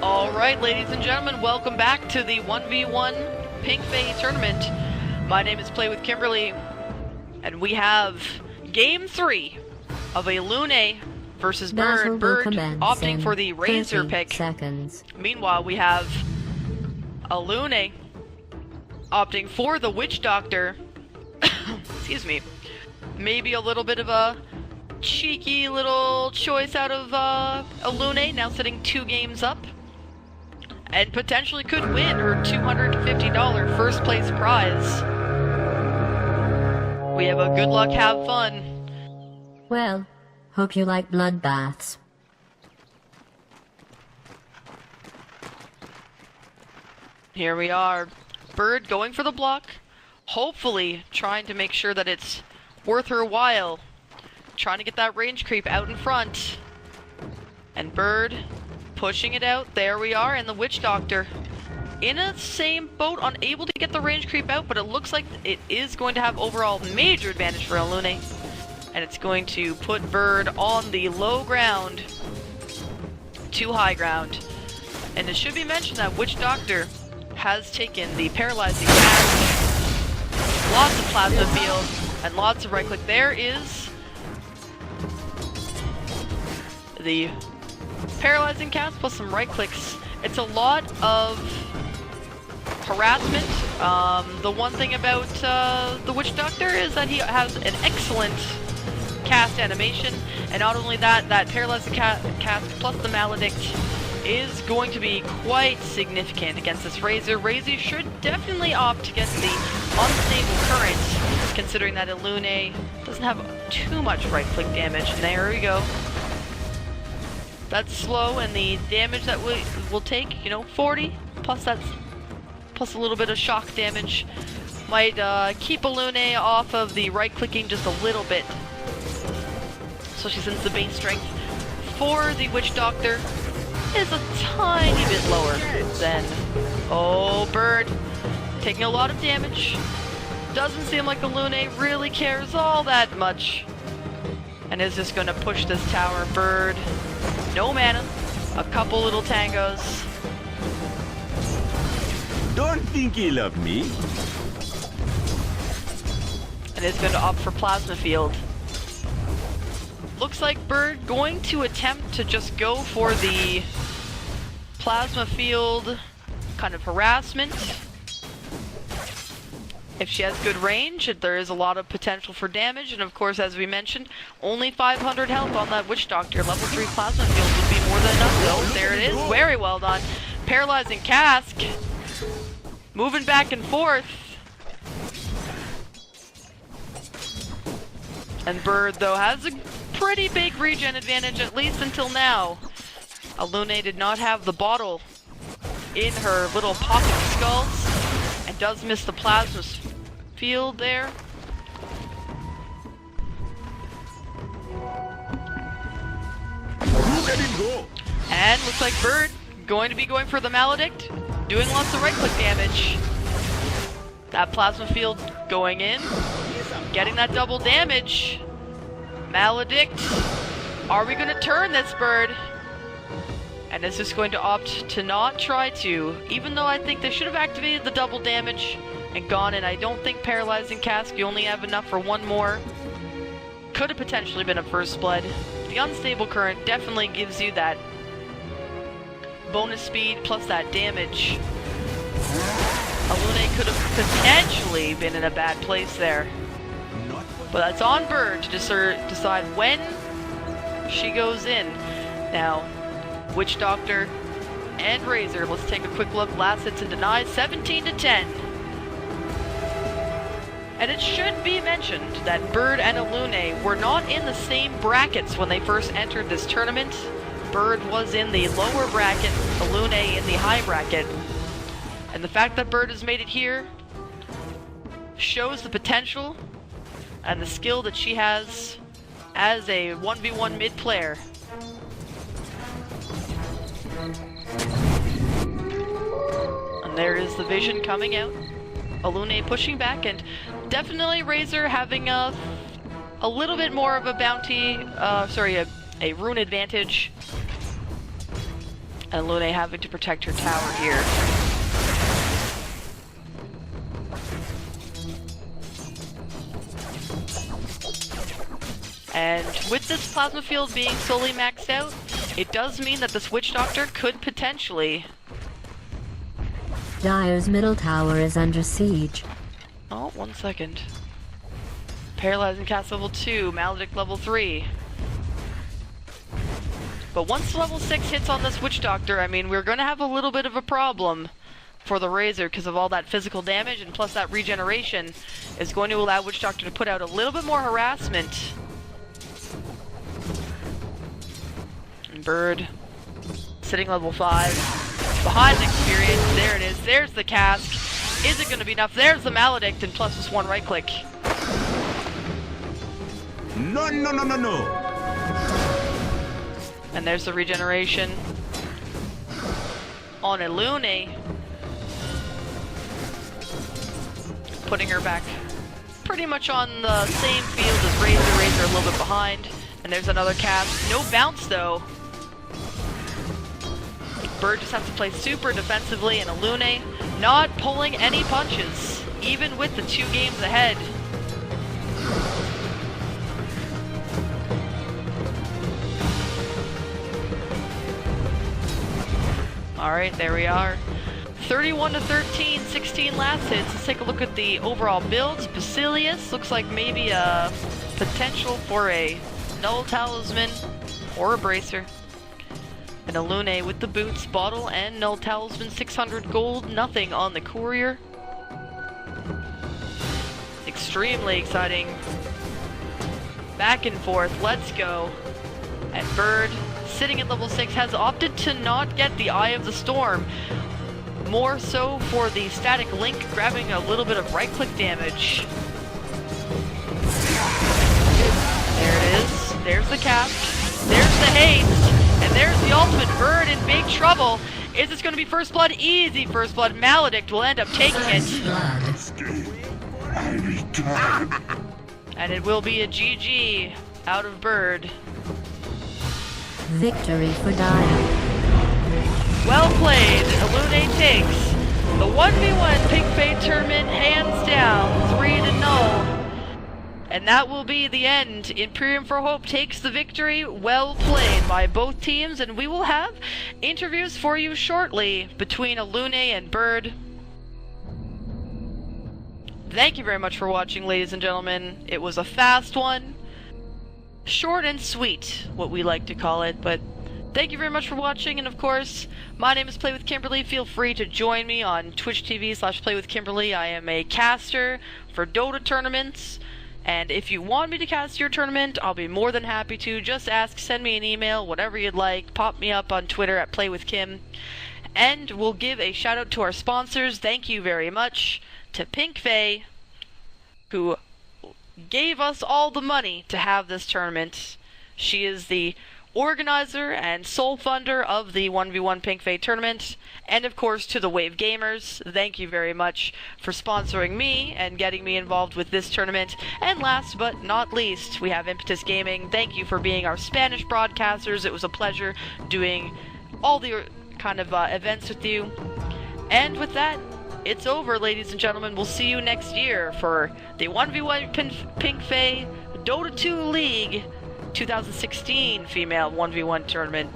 Alright, ladies and gentlemen, welcome back to the 1v1 PinkFae tournament. My name is Play with Kimberly, and we have Game 3 of Elune versus Bird. Bird opting for the Razor pick. Meanwhile, we have Elune opting for the Witch Doctor. Excuse me. Maybe a little bit of a cheeky little choice out of Elune, now sitting 2 games up. And potentially could win her $250 first place prize. We have a good luck, have fun. Well, hope you like bloodbaths. Here we are. Bird going for the block. Hopefully trying to make sure that it's worth her while. Trying to get that range creep out in front. And Bird pushing it out. There we are, and the Witch Doctor in a same boat, unable to get the range creep out, but it looks like it is going to have overall major advantage for Elune. And it's going to put Bird on the low ground to high ground. And it should be mentioned that Witch Doctor has taken the paralyzing cast, lots of plasma field, and lots of right click. There is the paralyzing cast plus some right clicks. It's a lot of harassment. The one thing about the Witch Doctor is that he has an excellent cast animation, and not only that, that paralyzing cast plus the maledict is going to be quite significant against this Razor. Razor should definitely opt to get the unstable current, considering that Elune doesn't have too much right click damage. And there we go. That's slow, and the damage that will take, 40 plus plus a little bit of shock damage might keep Elune off of the right clicking just a little bit, especially since the base strength for the Witch Doctor is a tiny bit lower than Bird, taking a lot of damage. Doesn't seem like Elune really cares all that much, and is just going to push this tower. Bird, no mana, a couple little tangos. Don't think you love me. And is going to opt for Plasma Field. Looks like Bird going to attempt to just go for the Plasma Field kind of harassment. If she has good range, there is a lot of potential for damage, and of course, as we mentioned, only 500 health on that Witch Doctor. Level 3 Plasma Field would be more than enough, though. There it is. Very well done. Paralyzing Cask. Moving back and forth. And Bird, though, has a pretty big regen advantage, at least until now. Elune did not have the bottle in her little pocket of skulls, and does miss the Plasma Field there. And looks like Bird going to be going for the Maledict, doing lots of right-click damage. That Plasma Field going in, getting that double damage. Maledict, are we going to turn this, Bird? And is this going to opt to not try to, even though I think they should have activated the double damage and gone in. I don't think Paralyzing Cask, you only have enough for one more. Could have potentially been a first blood. The unstable current definitely gives you that bonus speed plus that damage. Elune could have potentially been in a bad place there. But that's on Bird to decide when she goes in. Now, Witch Doctor and Razor, let's take a quick look. Last hits and denies, 17-10. And it should be mentioned that Bird and Elune were not in the same brackets when they first entered this tournament. Bird was in the lower bracket, Elune in the high bracket. And the fact that Bird has made it here shows the potential and the skill that she has as a 1v1 mid player. And there is the vision coming out. Elune pushing back, and definitely Razor having a little bit more of a bounty, a rune advantage. And Elune having to protect her tower here. And with this plasma field being solely maxed out, it does mean that this Witch Doctor could potentially... Dire's middle tower is under siege. Oh, 1 second. Paralyzing cast level 2, Maledict level 3. But once level 6 hits on this Witch Doctor, I mean, we're going to have a little bit of a problem for the Razor because of all that physical damage, and plus that regeneration is going to allow Witch Doctor to put out a little bit more harassment. And Bird, sitting level 5, behind experience, there it is, there's the cask. Is it going to be enough? There's the Maledict, and plus this one right click. No, no, no, no, no. And there's the regeneration on Elune, putting her back pretty much on the same field as Razor. Razor a little bit behind. And there's another cast. No bounce though. Bird just has to play super defensively, and Elune not pulling any punches, even with the 2 games ahead. Alright, there we are. 31-13, 16 last hits. Let's take a look at the overall builds. Basilius looks like maybe a potential for a Null Talisman or a Bracer. And Elune with the boots, bottle, and Null Talisman, 600 gold, nothing on the courier. Extremely exciting. Back and forth, let's go. And Bird, sitting at level 6, has opted to not get the Eye of the Storm. More so for the static link, grabbing a little bit of right-click damage. There it is. There's the cap. There's the haste. And there's the ultimate. Bird in big trouble. Is this going to be first blood? Easy first blood. Maledict will end up taking it. And it will be a GG out of Bird. Victory for Dire. Well played. Elune takes the 1v1 PinkFae tournament hands down, 3-0. And that will be the end. Imperium for Hope takes the victory. Well played by both teams, and we will have interviews for you shortly between Elune and Bird. Thank you very much for watching, ladies and gentlemen. It was a fast one. Short and sweet, what we like to call it, but thank you very much for watching, and of course, my name is Play with Kimberly. Feel free to join me on Twitch TV/PlayWithKimberly. I am a caster for Dota tournaments, and if you want me to cast your tournament, I'll be more than happy to. Just ask, send me an email, whatever you'd like. Pop me up on Twitter at PlayWithKim. And we'll give a shout out to our sponsors. Thank you very much to PinkFae, who gave us all the money to have this tournament. She is the organizer and sole funder of the 1v1 PinkFae tournament. And of course to the Wave Gamers, thank you very much for sponsoring me and getting me involved with this tournament. And last but not least, we have Impetus Gaming. Thank you for being our Spanish broadcasters. It was a pleasure doing all the kind of events with you. And with that, it's over, ladies and gentlemen. We'll see you next year for the 1v1 PinkFae Dota 2 League 2016 female 1v1 tournament.